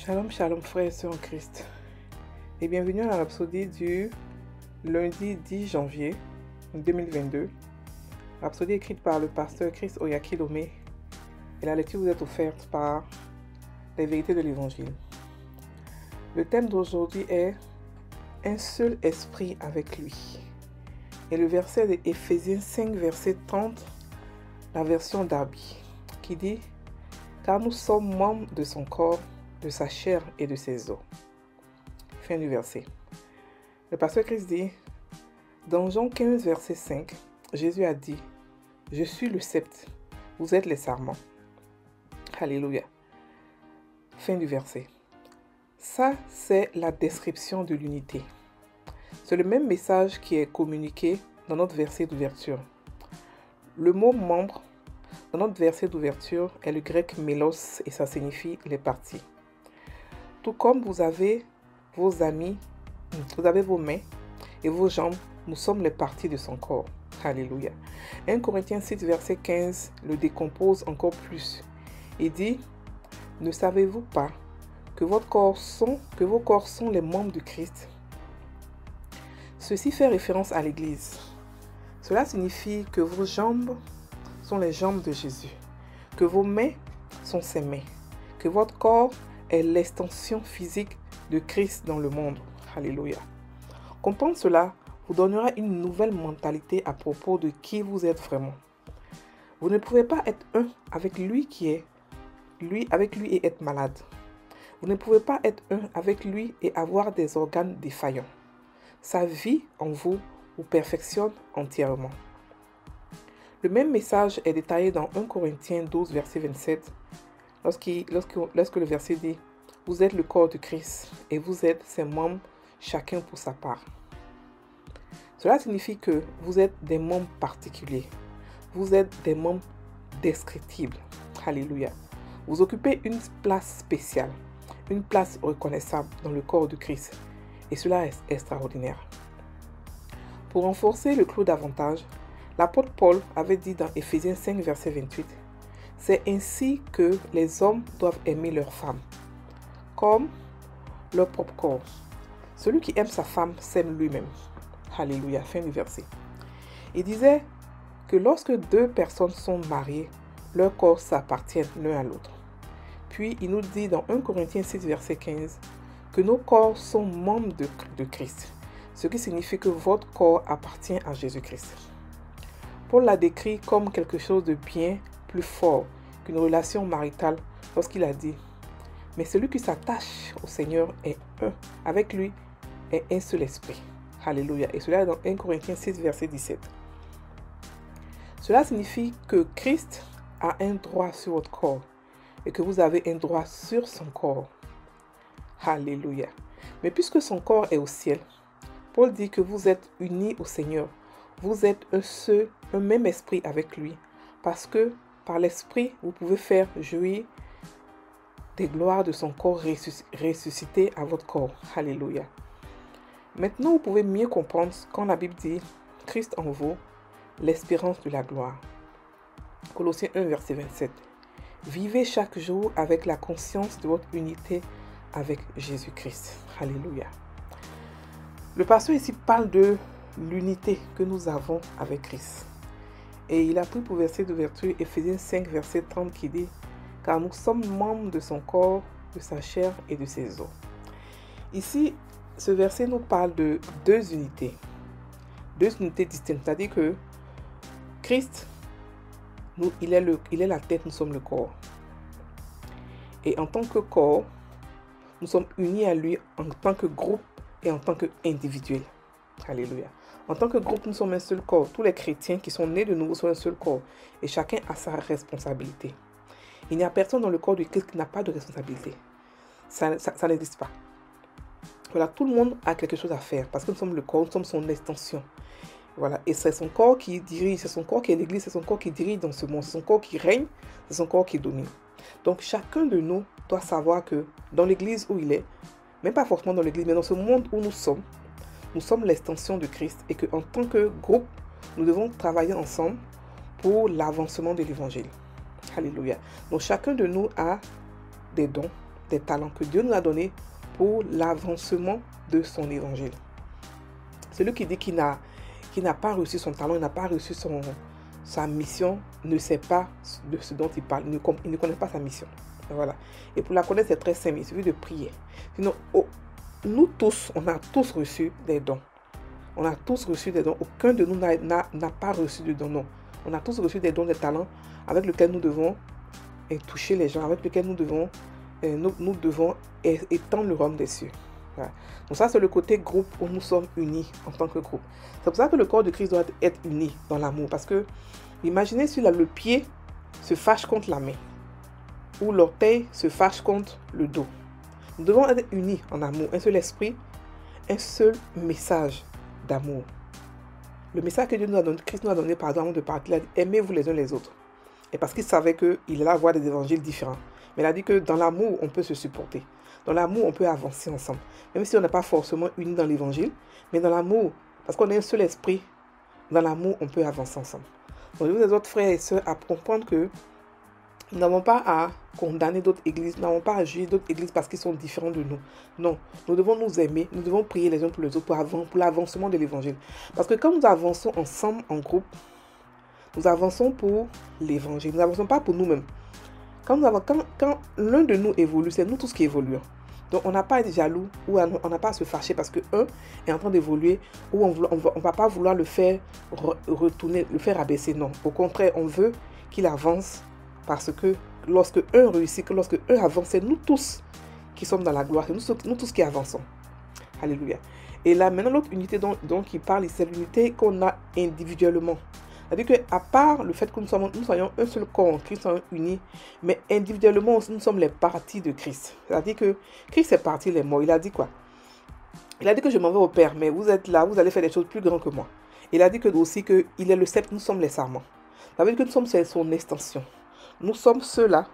Shalom, shalom frères et sœurs en Christ et bienvenue à la rhapsodie du lundi 10 janvier 2022. Rhapsodie écrite par le pasteur Chris Oyakilome et la lecture vous est offerte par les vérités de l'évangile. Le thème d'aujourd'hui est un seul esprit avec lui. Et le verset de Éphésiens 5 verset 30, la version Darby, qui dit « Car nous sommes membres de son corps, de sa chair et de ses os. » Fin du verset. Le pasteur Christ dit, dans Jean 15 verset 5, Jésus a dit, « Je suis le sceptre, vous êtes les sarments. » Alléluia. Fin du verset. Ça, c'est la description de l'unité. C'est le même message qui est communiqué dans notre verset d'ouverture. Le mot « membre » dans notre verset d'ouverture est le grec « mélos » et ça signifie « les parties ». Tout comme vous avez vos amis, vous avez vos mains et vos jambes, nous sommes les parties de son corps. Alléluia. 1 Corinthiens 6, verset 15 le décompose encore plus. Il dit, « Ne savez-vous pas que vos corps sont les membres du Christ ?» Ceci fait référence à l'Église. Cela signifie que vos jambes sont les jambes de Jésus, que vos mains sont ses mains, que votre corps est l'extension physique de Christ dans le monde. Alléluia. Comprendre cela vous donnera une nouvelle mentalité à propos de qui vous êtes vraiment. Vous ne pouvez pas être un avec lui et être malade. Vous ne pouvez pas être un avec lui et avoir des organes défaillants. Sa vie en vous perfectionne entièrement. Le même message est détaillé dans 1 Corinthiens 12, verset 27, lorsque le verset dit « Vous êtes le corps de Christ et vous êtes ses membres, chacun pour sa part. » Cela signifie que vous êtes des membres particuliers. Vous êtes des membres descriptibles. Alléluia. Vous occupez une place spéciale, une place reconnaissable dans le corps de Christ. Et cela est extraordinaire. Pour renforcer le clou davantage, l'apôtre Paul avait dit dans Éphésiens 5, verset 28, « C'est ainsi que les hommes doivent aimer leurs femmes, comme leur propre corps. Celui qui aime sa femme s'aime lui-même. » Alléluia, fin du verset. Il disait que lorsque deux personnes sont mariées, leurs corps s'appartiennent l'un à l'autre. Puis il nous dit dans 1 Corinthiens 6, verset 15, que nos corps sont membres de Christ, ce qui signifie que votre corps appartient à Jésus-Christ. Paul l'a décrit comme quelque chose de bien plus fort qu'une relation maritale lorsqu'il a dit « Mais celui qui s'attache au Seigneur est un, avec lui est un seul esprit. » Alléluia. Et cela est dans 1 Corinthiens 6, verset 17. Cela signifie que Christ a un droit sur votre corps et que vous avez un droit sur son corps. Alléluia. Mais puisque son corps est au ciel, Paul dit que vous êtes unis au Seigneur. Vous êtes un même esprit avec lui. Parce que par l'esprit, vous pouvez faire jouir des gloires de son corps ressuscité à votre corps. Alléluia. Maintenant, vous pouvez mieux comprendre quand la Bible dit « Christ en vous, l'espérance de la gloire ». Colossiens 1, verset 27. Vivez chaque jour avec la conscience de votre unité avec Jésus-Christ. Alléluia. Le pasteur ici parle de l'unité que nous avons avec Christ. Et il a pris pour verset d'ouverture Éphésiens 5, verset 30 qui dit « Car nous sommes membres de son corps, de sa chair et de ses os. » Ici, ce verset nous parle de deux unités distinctes. C'est-à-dire que Christ, il est la tête, nous sommes le corps. Et en tant que corps, nous sommes unis à lui en tant que groupe et en tant qu'individuel. Alléluia. En tant que groupe, nous sommes un seul corps. Tous les chrétiens qui sont nés de nouveau sont un seul corps. Et chacun a sa responsabilité. Il n'y a personne dans le corps de Christ qui n'a pas de responsabilité. Ça n'existe pas. Voilà, tout le monde a quelque chose à faire parce que nous sommes le corps, nous sommes son extension. Voilà, et c'est son corps qui dirige, c'est son corps qui est l'Église, c'est son corps qui dirige dans ce monde, c'est son corps qui règne, c'est son corps qui domine. Donc chacun de nous doit savoir que dans l'Église où il est, même pas forcément dans l'Église, mais dans ce monde où nous sommes l'extension de Christ et qu'en tant que groupe, nous devons travailler ensemble pour l'avancement de l'Évangile. Alléluia. Donc chacun de nous a des dons, des talents que Dieu nous a donnés pour l'avancement de son évangile. Celui qui dit qu'il n'a pas reçu son talent, il n'a pas reçu sa mission, ne sait pas de ce dont il parle, il ne connaît pas sa mission. Voilà. Et pour la connaître, c'est très simple, il suffit de prier. Sinon, nous tous, on a tous reçu des dons. On a tous reçu des dons. Aucun de nous n'a pas reçu de dons. Non. On a tous reçu des dons, des talents avec lesquels nous devons toucher les gens, avec lesquels nous devons étendre le royaume des cieux. Voilà. Donc ça, c'est le côté groupe où nous sommes unis en tant que groupe. C'est pour ça que le corps de Christ doit être uni dans l'amour. Parce que, imaginez si le pied se fâche contre la main, ou l'orteil se fâche contre le dos. Nous devons être unis en amour, un seul esprit, un seul message d'amour. Le message que Dieu nous a donné, Christ nous a donné, pardon, de partir, il a dit, aimez-vous les uns les autres. Et parce qu'il savait qu'il allait avoir des évangiles différents. Mais il a dit que dans l'amour, on peut se supporter. Dans l'amour, on peut avancer ensemble. Même si on n'est pas forcément unis dans l'évangile, mais dans l'amour, parce qu'on a un seul esprit, dans l'amour, on peut avancer ensemble. Donc, je vous les autres frères et sœurs à comprendre que nous n'avons pas à condamner d'autres églises, nous n'avons pas à juger d'autres églises parce qu'ils sont différents de nous. Non, nous devons nous aimer, nous devons prier les uns pour les autres pour l'avancement de l'évangile. Parce que quand nous avançons ensemble en groupe, nous avançons pour l'évangile, nous n'avançons pas pour nous-mêmes. Quand l'un de nous évolue, c'est nous tous qui évoluons. Donc on n'a pas à être jaloux ou on n'a pas à se fâcher parce que un est en train d'évoluer ou on ne va pas vouloir le faire retourner, le faire abaisser. Non, au contraire, on veut qu'il avance. Parce que lorsque un réussit, que lorsque un avance, c'est nous tous qui sommes dans la gloire. C'est nous tous qui avançons. Alléluia. Et là, maintenant, l'autre unité dont il parle, c'est l'unité qu'on a individuellement. C'est-à-dire qu'à part le fait que nous soyons un seul corps en Christ, nous sommes unis, mais individuellement aussi, nous sommes les parties de Christ. C'est-à-dire que Christ est parti, il est mort. Il a dit quoi? Il a dit que je m'en vais au Père, mais vous êtes là, vous allez faire des choses plus grandes que moi. Il a dit que aussi qu'il est le sceptre, nous sommes les sarments. Ça veut dire que nous sommes son extension. Nous sommes ceux-là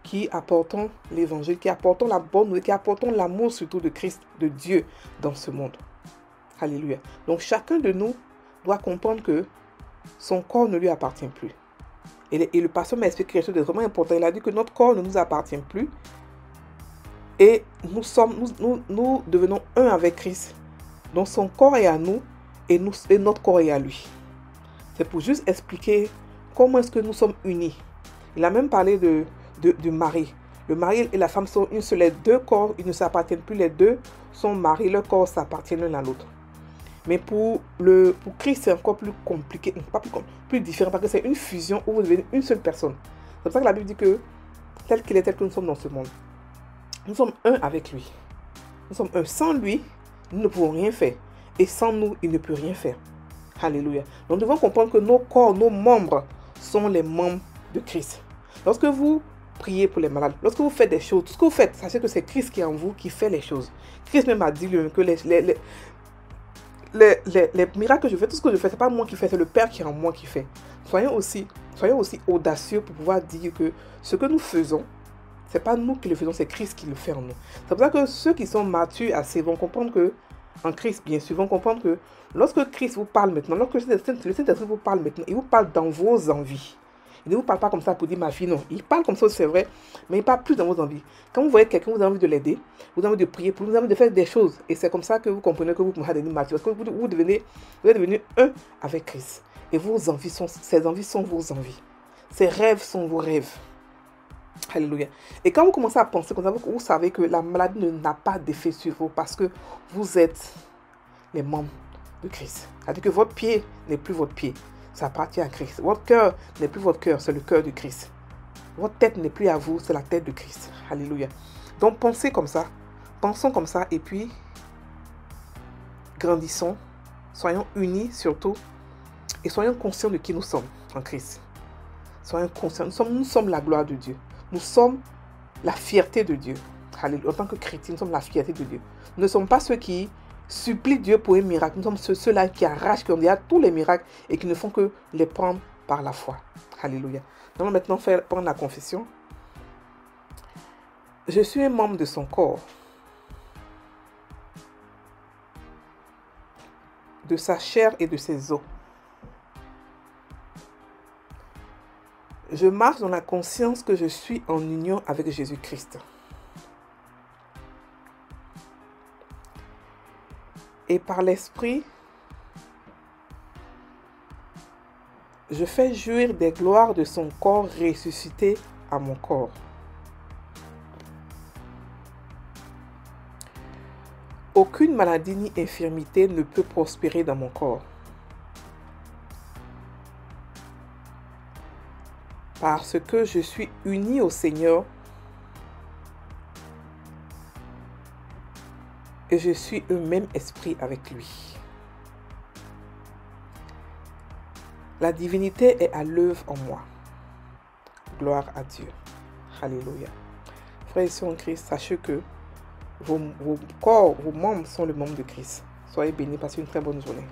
qui apportons l'évangile, qui apportons la bonne nouvelle, qui apportons l'amour surtout de Christ, de Dieu dans ce monde. Alléluia. Donc chacun de nous doit comprendre que son corps ne lui appartient plus. Et le pasteur m'a expliqué quelque chose de vraiment important. Il a dit que notre corps ne nous appartient plus. Et nous devenons un avec Christ. Donc son corps est à nous et notre corps est à lui. C'est pour juste expliquer comment est-ce que nous sommes unis. Il a même parlé du mari. Le mari et la femme sont une seule. Les deux corps, ils ne s'appartiennent plus. Les deux sont mariés. Leurs corps s'appartiennent l'un à l'autre. Mais pour Christ, c'est encore plus compliqué. Pas plus différent. Parce que c'est une fusion où vous devenez une seule personne. C'est pour ça que la Bible dit que tel qu'il est, tel que nous sommes dans ce monde. Nous sommes un avec lui. Nous sommes un. Sans lui, nous ne pouvons rien faire. Et sans nous, il ne peut rien faire. Alléluia. Donc nous devons comprendre que nos corps, nos membres sont les membres de Christ. Lorsque vous priez pour les malades, lorsque vous faites des choses, tout ce que vous faites, sachez que c'est Christ qui est en vous, qui fait les choses. Christ même a dit lui-même que les miracles que je fais, tout ce que je fais, c'est pas moi qui fais, c'est le Père qui est en moi qui fait. Soyons aussi audacieux pour pouvoir dire que ce que nous faisons, c'est pas nous qui le faisons, c'est Christ qui le fait en nous. C'est pour ça que ceux qui sont matures assez vont comprendre que, en Christ, bien sûr, vont comprendre que lorsque Christ vous parle maintenant, lorsque le Saint-Esprit vous parle maintenant, il vous parle dans vos envies. Il ne vous parle pas comme ça pour dire ma fille, non. Il parle comme ça, c'est vrai, mais il parle plus dans vos envies. Quand vous voyez quelqu'un, vous avez envie de l'aider, vous avez envie de prier pour lui, vous avez envie de faire des choses. Et c'est comme ça que vous comprenez que vous pouvez devenir mature. Parce que vous êtes devenu un avec Christ. Et ses envies sont vos envies. Ses rêves sont vos rêves. Alléluia. Et quand vous commencez à penser comme ça, vous savez que la maladie n'a pas d'effet sur vous parce que vous êtes les membres de Christ. C'est-à-dire que votre pied n'est plus votre pied. Ça appartient à Christ. Votre cœur n'est plus votre cœur, c'est le cœur de Christ. Votre tête n'est plus à vous, c'est la tête de Christ. Alléluia. Donc pensez comme ça. Pensons comme ça et puis grandissons. Soyons unis surtout. Et soyons conscients de qui nous sommes en Christ. Soyons conscients. Nous sommes la gloire de Dieu. Nous sommes la fierté de Dieu. Alléluia. En tant que chrétiens, nous sommes la fierté de Dieu. Nous ne sommes pas ceux qui supplient Dieu pour un miracle. Nous sommes ceux-là qui arrachent, qui ont déjà tous les miracles et qui ne font que les prendre par la foi. Alléluia. Nous allons maintenant prendre la confession. Je suis un membre de son corps, de sa chair et de ses os. Je marche dans la conscience que je suis en union avec Jésus-Christ. Et par l'Esprit, je fais jouir des gloires de son corps ressuscité à mon corps. Aucune maladie ni infirmité ne peut prospérer dans mon corps. Parce que je suis uni au Seigneur et je suis un même esprit avec lui. La divinité est à l'œuvre en moi. Gloire à Dieu. Alléluia. Frères et sœurs en Christ, sachez que vos corps, vos membres sont le membre de Christ. Soyez bénis, passez une très bonne journée.